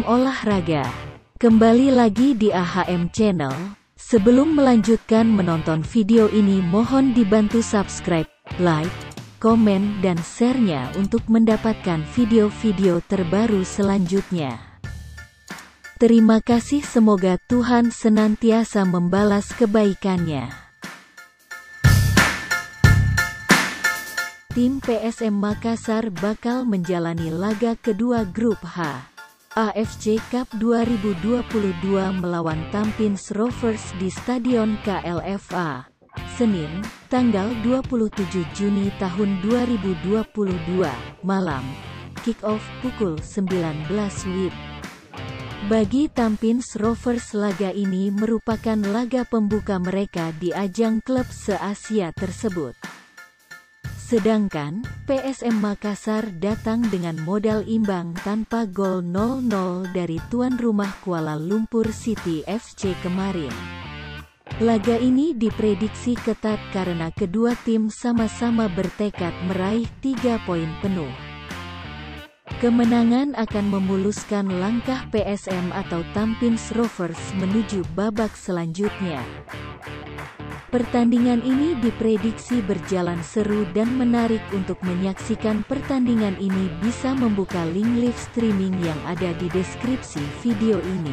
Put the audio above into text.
AHM Olahraga. Kembali lagi di AHM Channel. Sebelum melanjutkan menonton video ini, mohon dibantu subscribe, like, komen, dan share-nya untuk mendapatkan video-video terbaru selanjutnya. Terima kasih, semoga Tuhan senantiasa membalas kebaikannya. Tim PSM Makassar bakal menjalani laga kedua Grup H AFC Cup 2022 melawan Tampines Rovers di Stadion KLFA, Senin, tanggal 27 Juni tahun 2022, malam. Kick-off pukul 19 WIB. Bagi Tampines Rovers, laga ini merupakan laga pembuka mereka di ajang klub se-Asia tersebut. Sedangkan, PSM Makassar datang dengan modal imbang tanpa gol 0-0 dari tuan rumah Kuala Lumpur City FC kemarin. Laga ini diprediksi ketat karena kedua tim sama-sama bertekad meraih 3 poin penuh. Kemenangan akan memuluskan langkah PSM atau Tampines Rovers menuju babak selanjutnya. Pertandingan ini diprediksi berjalan seru dan menarik. Untuk menyaksikan pertandingan ini bisa membuka link live streaming yang ada di deskripsi video ini.